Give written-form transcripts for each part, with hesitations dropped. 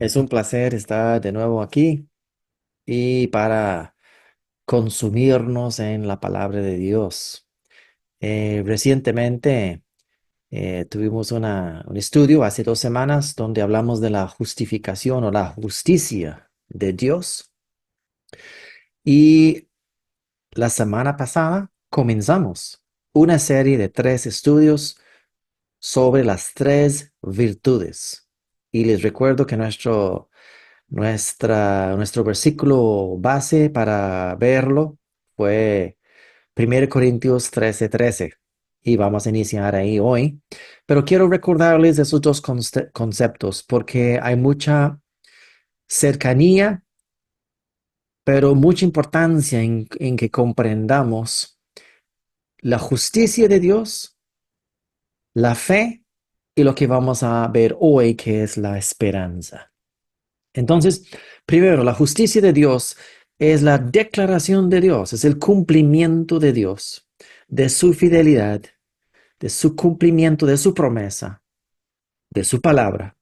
Es un placer estar de nuevo aquí y para consumirnos en la palabra de Dios. Recientemente tuvimos un estudio hace 2 semanas donde hablamos de la justificación o la justicia de Dios y la semana pasada comenzamos una serie de 3 estudios sobre las 3 virtudes. Y les recuerdo que nuestro versículo base para verlo fue 1 Corintios 13:13 y vamos a iniciar ahí hoy. Pero quiero recordarles esos dos conceptos porque hay mucha cercanía, pero mucha importancia en que comprendamos la justicia de Dios, la fe y lo que vamos a ver hoy, que es la esperanza. Entonces, primero, la justicia de Dios es la declaración de Dios, es el cumplimiento de Dios, de su fidelidad, de su cumplimiento, de su promesa, de su palabra,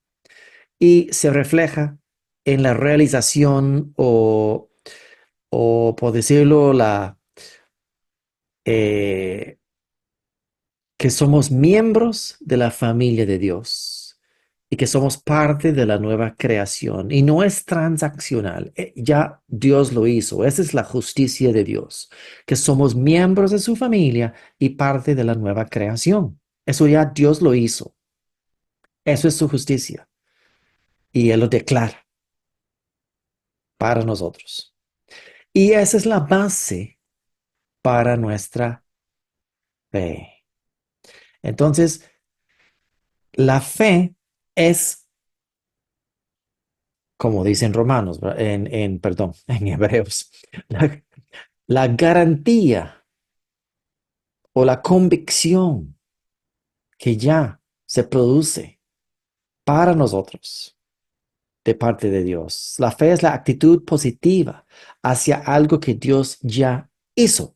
y se refleja en la realización o por decirlo, eh, que somos miembros de la familia de Dios y que somos parte de la nueva creación. Y no es transaccional, ya Dios lo hizo. Esa es la justicia de Dios, que somos miembros de su familia y parte de la nueva creación. Eso ya Dios lo hizo. Eso es su justicia. Y Él lo declara para nosotros. Y esa es la base para nuestra fe. Entonces, la fe es, como dicen Romanos, ¿verdad? Perdón, en Hebreos, la, la garantía o la convicción que ya se produce para nosotros de parte de Dios. La fe es la actitud positiva hacia algo que Dios ya hizo.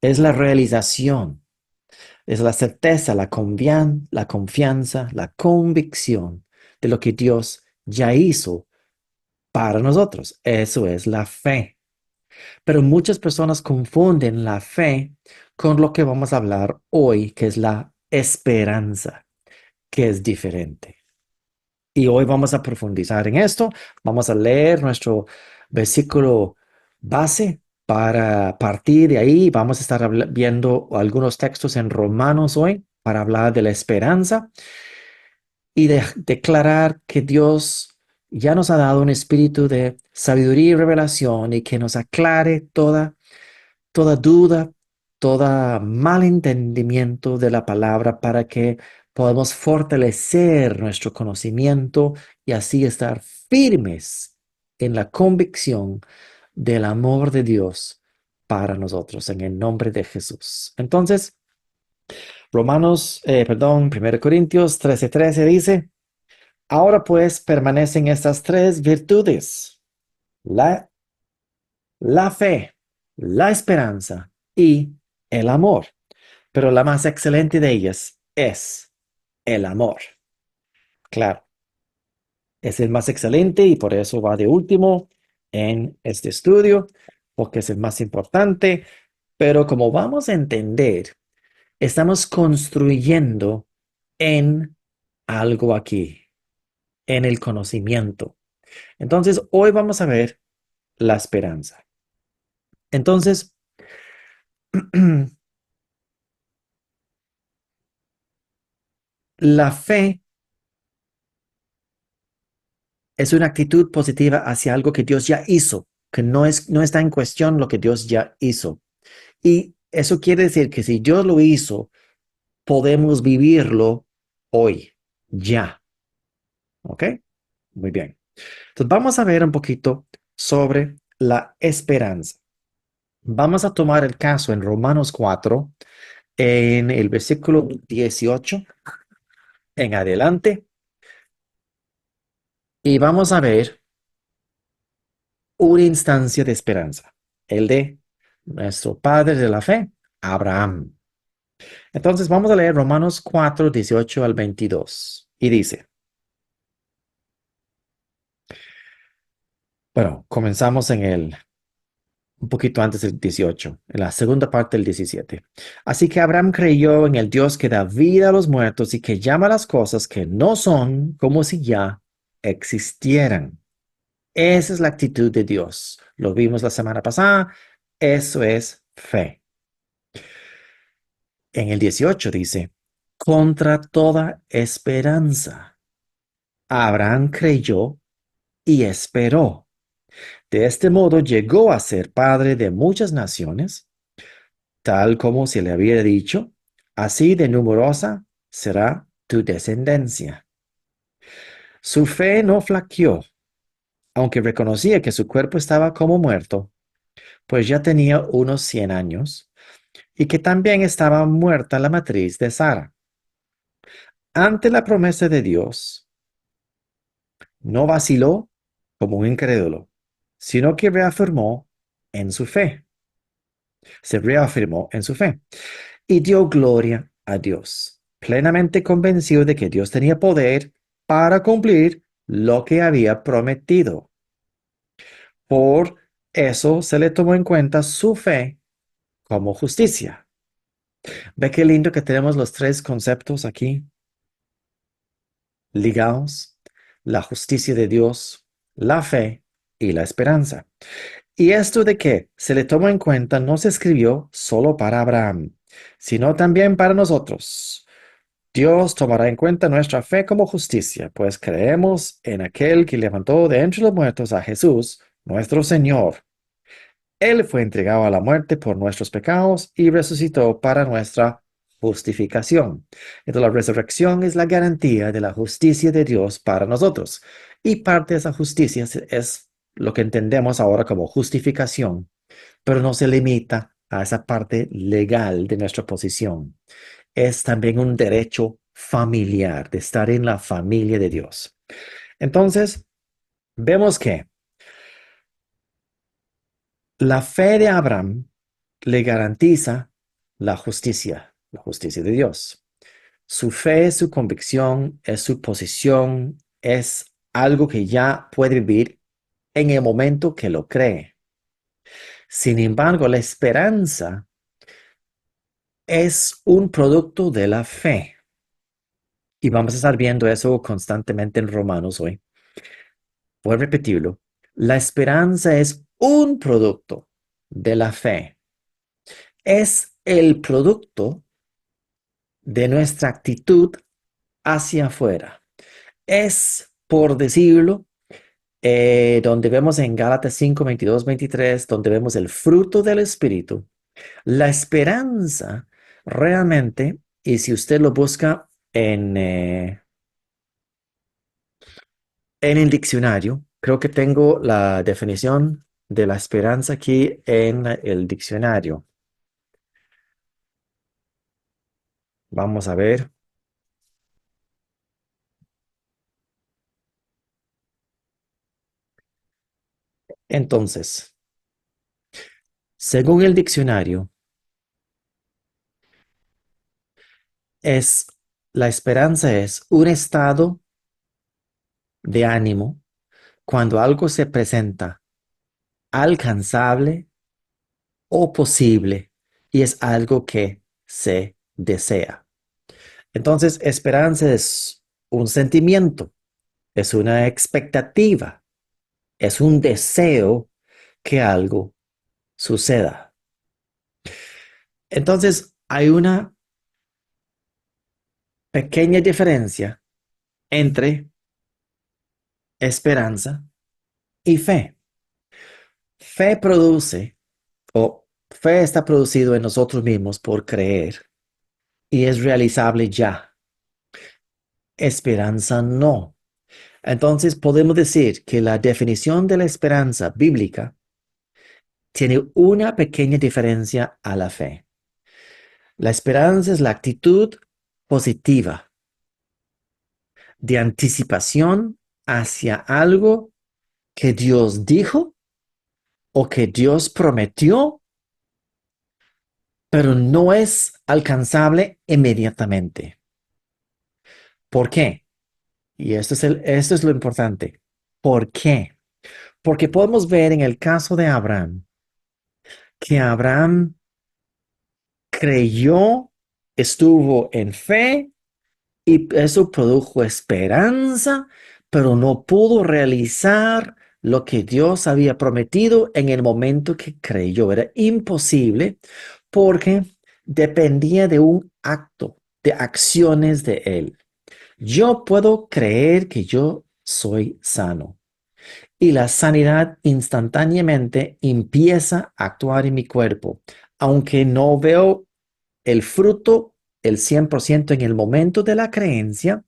Es la realización, es la certeza, la confianza, la convicción de lo que Dios ya hizo para nosotros. Eso es la fe. Pero muchas personas confunden la fe con lo que vamos a hablar hoy, que es la esperanza, que es diferente. Y hoy vamos a profundizar en esto. Vamos a leer nuestro versículo base para partir de ahí. Vamos a estar viendo algunos textos en Romanos hoy para hablar de la esperanza y de declarar que Dios ya nos ha dado un espíritu de sabiduría y revelación y que nos aclare toda duda, todo malentendimiento de la palabra para que podamos fortalecer nuestro conocimiento y así estar firmes en la convicción del amor de Dios para nosotros, en el nombre de Jesús. Entonces, perdón, 1 Corintios 13:13 dice, ahora pues permanecen estas 3 virtudes, la la fe, la esperanza y el amor. Pero la más excelente de ellas es el amor. Claro, es el más excelente y por eso va de último en este estudio, porque es el más importante. Pero como vamos a entender, estamos construyendo en algo aquí, en el conocimiento. Entonces, hoy vamos a ver la esperanza. Entonces, la fe es una actitud positiva hacia algo que Dios ya hizo, que no está en cuestión lo que Dios ya hizo. Y eso quiere decir que si Dios lo hizo, podemos vivirlo hoy, ya. ¿Ok? Muy bien. Entonces vamos a ver un poquito sobre la esperanza. Vamos a tomar el caso en Romanos 4, en el versículo 18 en adelante, y vamos a ver una instancia de esperanza, el de nuestro padre de la fe, Abraham. Entonces vamos a leer Romanos 4, 18 al 22. Y dice, Bueno, comenzamos un poquito antes del 18, en la segunda parte del 17. Así que Abraham creyó en el Dios que da vida a los muertos y que llama las cosas que no son como si ya existieran. Esa es la actitud de Dios. Lo vimos la semana pasada. Eso es fe. En el 18 dice, contra toda esperanza, Abraham creyó y esperó. De este modo llegó a ser padre de muchas naciones, tal como se le había dicho, así de numerosa será tu descendencia. Su fe no flaqueó, aunque reconocía que su cuerpo estaba como muerto, pues ya tenía unos 100 años, y que también estaba muerta la matriz de Sara. Ante la promesa de Dios, no vaciló como un incrédulo, sino que en su fe. Se reafirmó en su fe y dio gloria a Dios, plenamente convencido de que Dios tenía poder para cumplir lo que había prometido. Por eso se le tomó en cuenta su fe como justicia. ¿Ve qué lindo que tenemos los tres conceptos aquí ligados? La justicia de Dios, la fe y la esperanza. Y esto de que se le tomó en cuenta no se escribió solo para Abraham, sino también para nosotros. Dios tomará en cuenta nuestra fe como justicia, pues creemos en aquel que levantó de entre los muertos a Jesús, nuestro Señor. Él fue entregado a la muerte por nuestros pecados y resucitó para nuestra justificación. Entonces la resurrección es la garantía de la justicia de Dios para nosotros. Y parte de esa justicia es lo que entendemos ahora como justificación, pero no se limita a esa parte legal de nuestra posición. Es también un derecho familiar de estar en la familia de Dios. Entonces, vemos que la fe de Abraham le garantiza la justicia de Dios. Su fe, su convicción, es su posición, es algo que ya puede vivir en el momento que lo cree. Sin embargo, la esperanza es un producto de la fe. Y vamos a estar viendo eso constantemente en Romanos hoy. Voy a repetirlo. La esperanza es un producto de la fe. Es el producto de nuestra actitud hacia afuera. Es, por decirlo, donde vemos en Gálatas 5, 22, 23, donde vemos el fruto del Espíritu. La esperanza realmente, y si usted lo busca en el diccionario, creo que tengo la definición de la esperanza aquí en el diccionario. Vamos a ver. Entonces, según el diccionario, es la esperanza es un estado de ánimo cuando algo se presenta alcanzable o posible y es algo que se desea. Entonces, esperanza es un sentimiento, es una expectativa, es un deseo que algo suceda. Entonces, hay una pequeña diferencia entre esperanza y fe. Fe produce, o fe está producido en nosotros mismos por creer y es realizable ya. Esperanza no. Entonces podemos decir que la definición de la esperanza bíblica tiene una pequeña diferencia a la fe. La esperanza es la actitud positiva de anticipación hacia algo que Dios dijo o que Dios prometió, pero no es alcanzable inmediatamente. ¿Por qué? Y esto es lo importante. ¿Por qué? Porque podemos ver en el caso de Abraham que Abraham creyó, estuvo en fe y eso produjo esperanza, pero no pudo realizar lo que Dios había prometido en el momento que creyó. Era imposible porque dependía de un acto, de acciones de él. Yo puedo creer que yo soy sano y la sanidad instantáneamente empieza a actuar en mi cuerpo, aunque no veo el fruto el 100% en el momento de la creencia.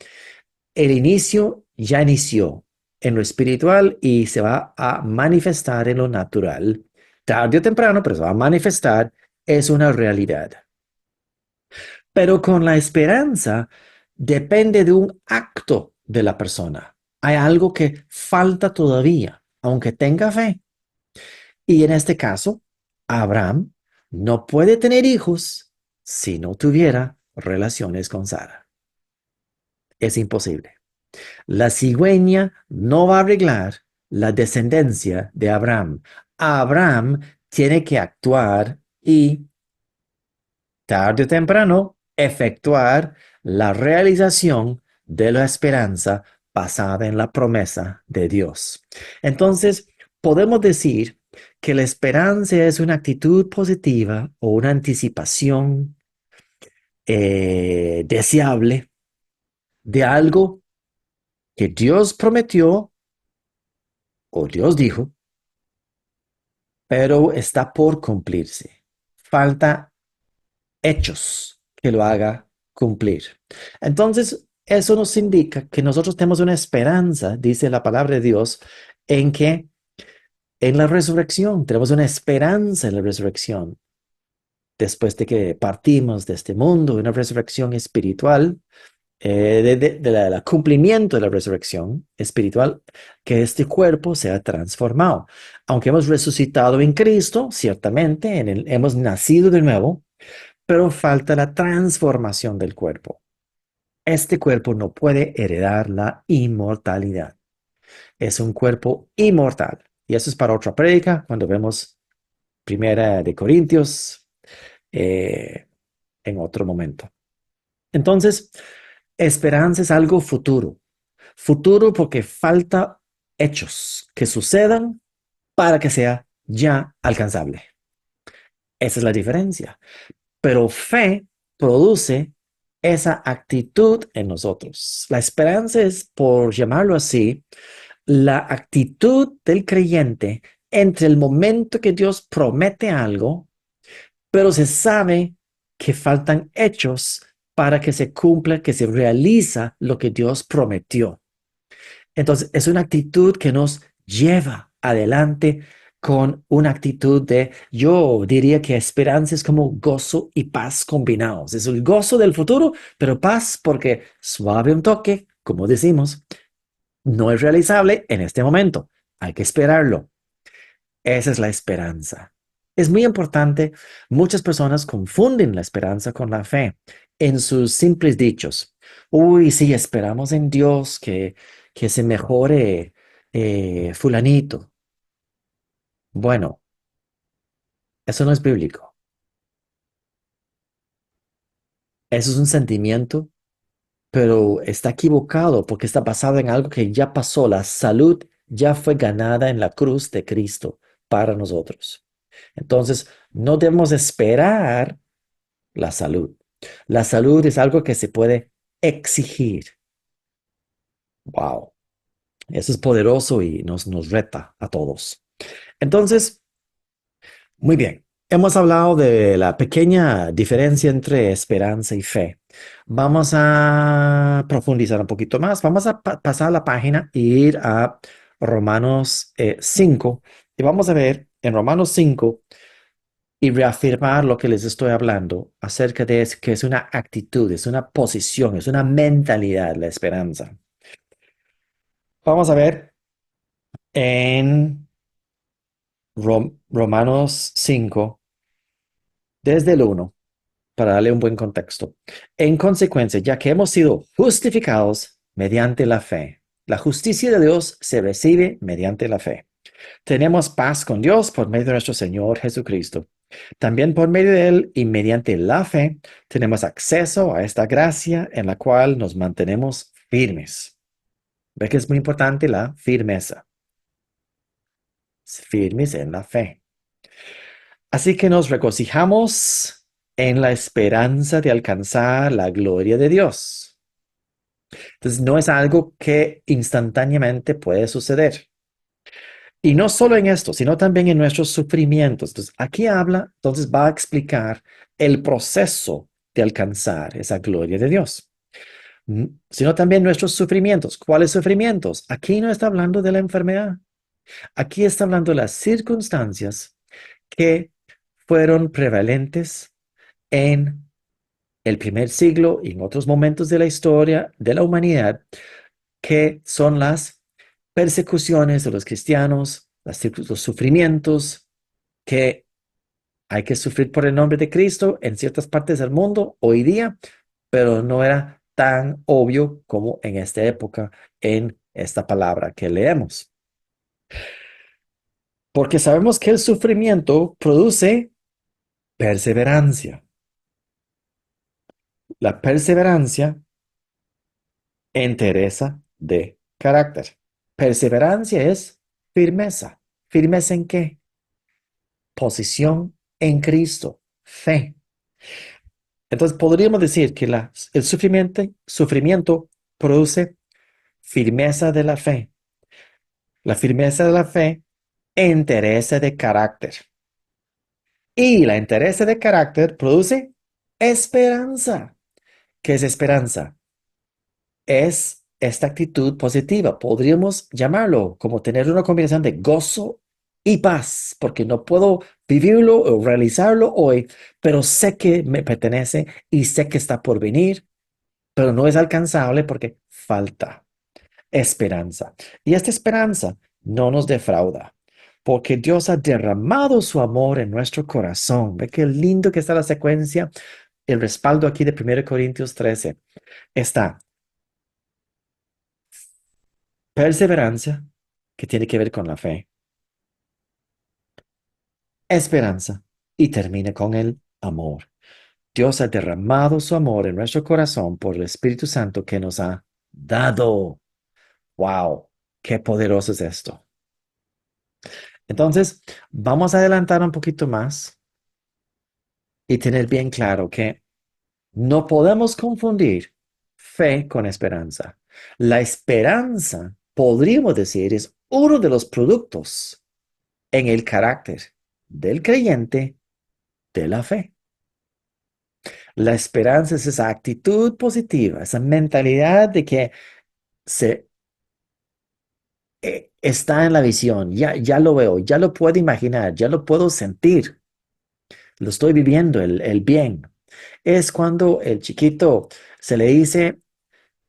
El inicio ya inició en lo espiritual y se va a manifestar en lo natural. Tarde o temprano, pero se va a manifestar, es una realidad. Pero con la esperanza depende de un acto de la persona. Hay algo que falta todavía, aunque tenga fe. Y en este caso, Abraham no puede tener hijos si no tuviera relaciones con Sara. Es imposible. La cigüeña no va a arreglar la descendencia de Abraham. Abraham tiene que actuar y tarde o temprano efectuar la realización de la esperanza basada en la promesa de Dios. Entonces, podemos decir que la esperanza es una actitud positiva o una anticipación deseable de algo que Dios prometió o Dios dijo, pero está por cumplirse. Falta hechos que lo haga cumplir. Entonces, eso nos indica que nosotros tenemos una esperanza, dice la palabra de Dios, en que en la resurrección, tenemos una esperanza en la resurrección. Después de que partimos de este mundo, una resurrección espiritual, de cumplimiento de la resurrección espiritual, que este cuerpo sea transformado. Aunque hemos resucitado en Cristo, ciertamente, hemos nacido de nuevo, pero falta la transformación del cuerpo. Este cuerpo no puede heredar la inmortalidad. Es un cuerpo inmortal. Y eso es para otra prédica, cuando vemos Primera de Corintios eh, en otro momento. Entonces, esperanza es algo futuro. Futuro porque falta hechos que sucedan para que sea ya alcanzable. Esa es la diferencia. Pero fe produce esa actitud en nosotros. La esperanza es, por llamarlo así, la actitud del creyente entre el momento que Dios promete algo, pero se sabe que faltan hechos para que se cumpla, que se realiza lo que Dios prometió. Entonces, es una actitud que nos lleva adelante con una actitud de, yo diría que esperanza es como gozo y paz combinados. Es el gozo del futuro, pero paz porque suave un toque, como decimos, no es realizable en este momento. Hay que esperarlo. Esa es la esperanza. Es muy importante. Muchas personas confunden la esperanza con la fe en sus simples dichos. Uy, sí, esperamos en Dios que se mejore fulanito. Bueno, eso no es bíblico. Eso es un sentimiento, pero está equivocado porque está basado en algo que ya pasó. La salud ya fue ganada en la cruz de Cristo para nosotros. Entonces, no debemos esperar la salud. La salud es algo que se puede exigir. Wow, eso es poderoso y nos reta a todos. Entonces, muy bien, hemos hablado de la pequeña diferencia entre esperanza y fe. Vamos a profundizar un poquito más. Vamos a pasar la página e ir a Romanos 5 y vamos a ver en Romanos 5 y reafirmar lo que les estoy hablando acerca de que es una actitud, es una posición, es una mentalidad la esperanza. Vamos a ver en Romanos 5 desde el 1 para darle un buen contexto. En consecuencia, ya que hemos sido justificados mediante la fe, la justicia de Dios se recibe mediante la fe. Tenemos paz con Dios por medio de nuestro Señor Jesucristo. También por medio de Él y mediante la fe tenemos acceso a esta gracia en la cual nos mantenemos firmes. ¿Ve que es muy importante la firmeza? Firmes en la fe. Así que nos regocijamos en la esperanza de alcanzar la gloria de Dios. Entonces, no es algo que instantáneamente puede suceder. Y no solo en esto, sino también en nuestros sufrimientos. Entonces, aquí habla, entonces va a explicar el proceso de alcanzar esa gloria de Dios. Sino también nuestros sufrimientos. ¿Cuáles sufrimientos? Aquí no está hablando de la enfermedad. Aquí está hablando de las circunstancias que fueron prevalentes en el primer siglo y en otros momentos de la historia de la humanidad, que son las persecuciones de los cristianos, los sufrimientos que hay que sufrir por el nombre de Cristo en ciertas partes del mundo hoy día, pero no era tan obvio como en esta época en esta palabra que leemos. Porque sabemos que el sufrimiento produce perseverancia. La perseverancia entereza de carácter. Perseverancia es firmeza. ¿Firmeza en qué? Posición en Cristo, fe. Entonces podríamos decir que el sufrimiento produce firmeza de la fe. La firmeza de la fe entereza de carácter. Y la entereza de carácter produce esperanza. ¿Qué es esperanza? Es esta actitud positiva. Podríamos llamarlo como tener una combinación de gozo y paz, porque no puedo vivirlo o realizarlo hoy, pero sé que me pertenece y sé que está por venir, pero no es alcanzable porque falta esperanza. Y esta esperanza no nos defrauda, porque Dios ha derramado su amor en nuestro corazón. Ve qué lindo que está la secuencia, el respaldo aquí de 1 Corintios 13. Está perseverancia, que tiene que ver con la fe, esperanza y termina con el amor. Dios ha derramado su amor en nuestro corazón por el Espíritu Santo que nos ha dado. ¡Wow! ¡Qué poderoso es esto! Entonces, vamos a adelantar un poquito más y tener bien claro que no podemos confundir fe con esperanza. La esperanza, podríamos decir, es uno de los productos en el carácter del creyente de la fe. La esperanza es esa actitud positiva, esa mentalidad de que se está en la visión, ya lo veo, ya lo puedo imaginar, ya lo puedo sentir, lo estoy viviendo, el bien. Es cuando el chiquito se le dice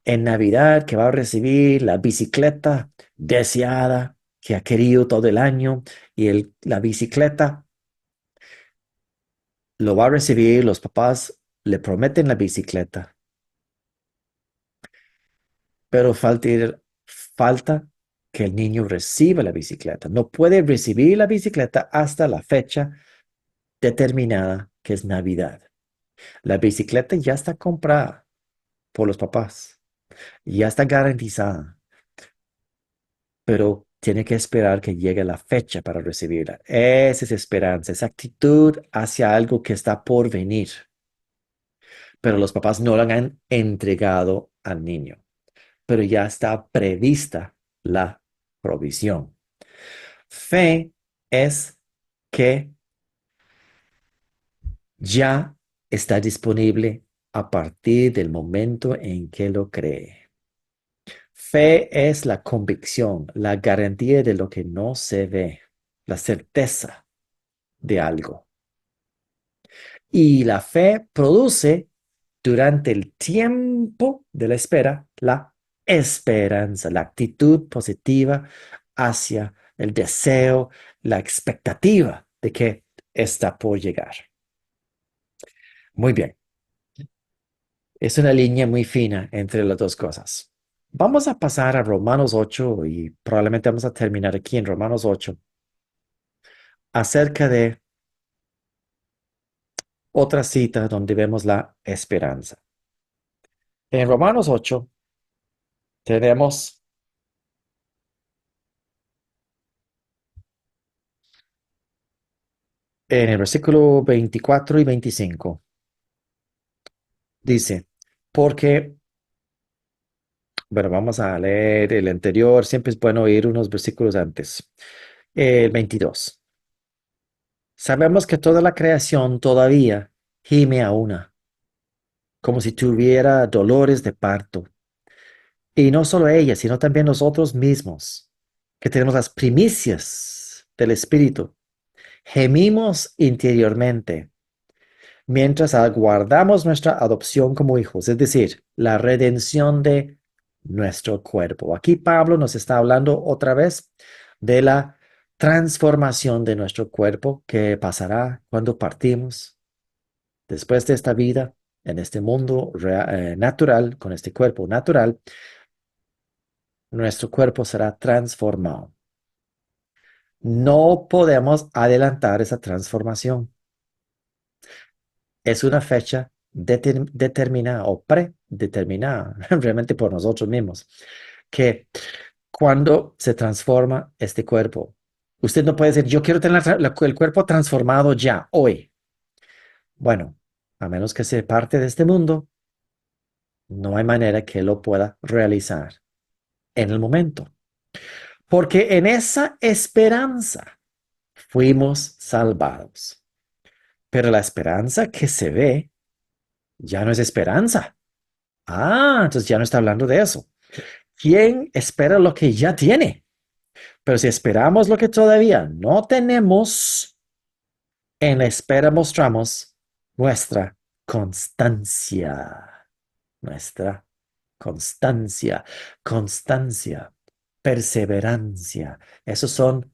en Navidad que va a recibir la bicicleta deseada que ha querido todo el año y la bicicleta lo va a recibir, los papás le prometen la bicicleta, pero falta que el niño reciba la bicicleta. No puede recibir la bicicleta hasta la fecha determinada, que es Navidad. La bicicleta ya está comprada por los papás, ya está garantizada, pero tiene que esperar que llegue la fecha para recibirla. Esa es esperanza, esa actitud hacia algo que está por venir, pero los papás no la han entregado al niño, pero ya está prevista la provisión. Fe es que ya está disponible a partir del momento en que lo cree. Fe es la convicción, la garantía de lo que no se ve, la certeza de algo. Y la fe produce durante el tiempo de la espera la esperanza, la actitud positiva hacia el deseo, la expectativa de que está por llegar. Muy bien, es una línea muy fina entre las dos cosas. Vamos a pasar a Romanos 8 y probablemente vamos a terminar aquí en Romanos 8 acerca de otra cita donde vemos la esperanza. En Romanos 8 tenemos en el versículo 24 y 25, dice, porque, bueno, vamos a leer el anterior, siempre es bueno ir unos versículos antes. El 22. Sabemos que toda la creación todavía gime a una, como si tuviera dolores de parto. Y no solo ella, sino también nosotros mismos, que tenemos las primicias del Espíritu. Gemimos interiormente mientras aguardamos nuestra adopción como hijos, es decir, la redención de nuestro cuerpo. Aquí Pablo nos está hablando otra vez de la transformación de nuestro cuerpo que pasará cuando partimos después de esta vida en este mundo natural, con este cuerpo natural, nuestro cuerpo será transformado. No podemos adelantar esa transformación. Es una fecha determinada o predeterminada realmente por nosotros mismos, que cuando se transforma este cuerpo, usted no puede decir, yo quiero tener el cuerpo transformado ya, hoy. Bueno, a menos que sea parte de este mundo, no hay manera que lo pueda realizar en el momento. Porque en esa esperanza fuimos salvados. Pero la esperanza que se ve ya no es esperanza. Ah, entonces ya no está hablando de eso. ¿Quién espera lo que ya tiene? Pero si esperamos lo que todavía no tenemos, en la espera mostramos nuestra constancia. Nuestra constancia, constancia, perseverancia. Esos son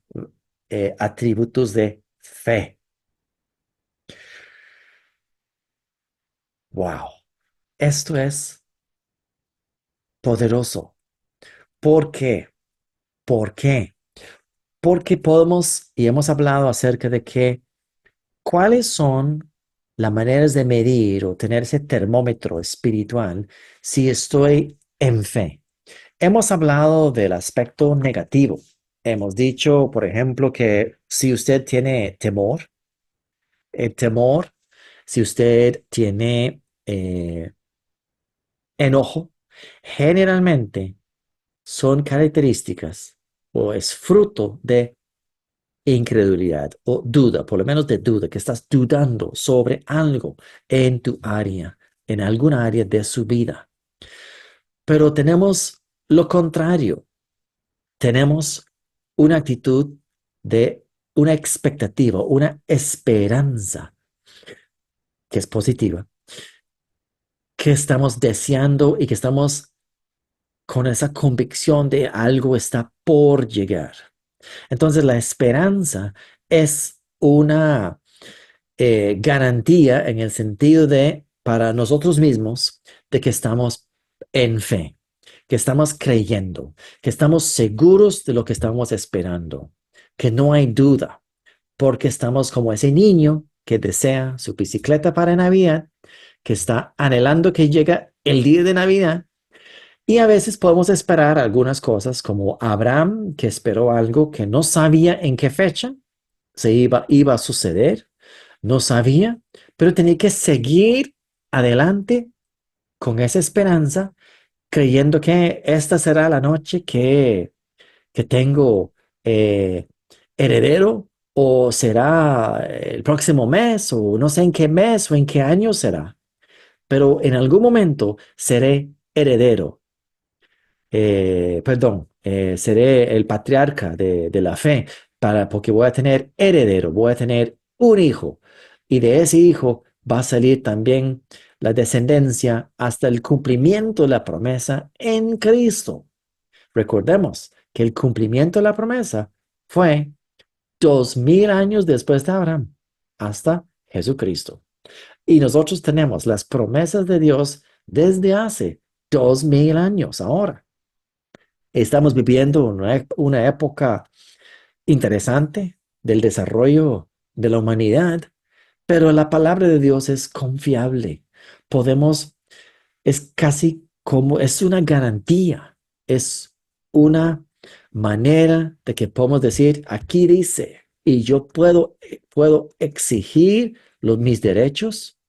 atributos de fe. Wow, esto es poderoso. ¿Por qué? ¿Por qué? Porque podemos, y hemos hablado acerca de que, cuáles son las maneras de medir o tener ese termómetro espiritual si estoy en fe. Hemos hablado del aspecto negativo. Hemos dicho, por ejemplo, que si usted tiene temor, el temor, si usted tiene enojo, generalmente son características o es fruto de incredulidad o duda, por lo menos de duda, que estás dudando sobre algo en tu área, en alguna área de su vida. Pero tenemos lo contrario, tenemos una actitud de una expectativa, una esperanza que es positiva, que estamos deseando y que estamos con esa convicción de algo está por llegar. Entonces la esperanza es una garantía en el sentido de, para nosotros mismos, de que estamos en fe, que estamos creyendo, que estamos seguros de lo que estamos esperando, que no hay duda, porque estamos como ese niño que desea su bicicleta para Navidad, que está anhelando que llegue el día de Navidad. Y a veces podemos esperar algunas cosas como Abraham, que esperó algo que no sabía en qué fecha iba a suceder, no sabía, pero tenía que seguir adelante con esa esperanza, creyendo que esta será la noche que tengo eh, heredero, o será el próximo mes, o no sé en qué mes o en qué año será, pero en algún momento seré heredero. Seré el patriarca de la fe, porque voy a tener heredero, voy a tener un hijo, y de ese hijo va a salir también la descendencia hasta el cumplimiento de la promesa en Cristo. Recordemos que el cumplimiento de la promesa fue 2000 años después de Abraham, hasta Jesucristo. Y nosotros tenemos las promesas de Dios desde hace 2000 años ahora. Estamos viviendo una época interesante del desarrollo de la humanidad, pero la palabra de Dios es confiable. Podemos, es casi como, es una garantía, es una manera de que podemos decir, aquí dice, y yo puedo exigir mis derechos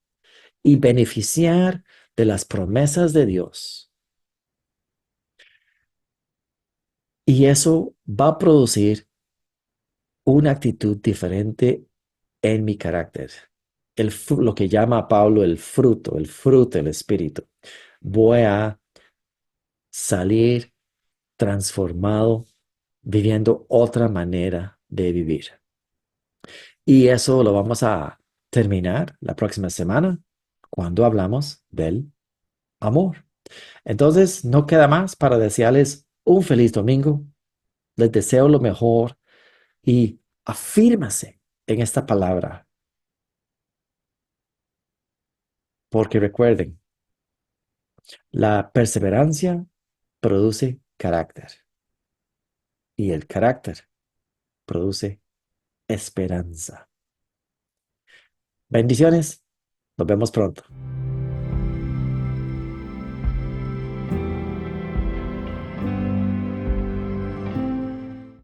y beneficiar de las promesas de Dios. Y eso va a producir una actitud diferente en mi carácter. Lo que llama Pablo el fruto del Espíritu. Voy a salir transformado, viviendo otra manera de vivir. Y eso lo vamos a terminar la próxima semana cuando hablamos del amor. Entonces, no queda más para desearles un feliz domingo. Les deseo lo mejor y afírmase en esta palabra, porque recuerden, la perseverancia produce carácter y el carácter produce esperanza. Bendiciones. Nos vemos pronto.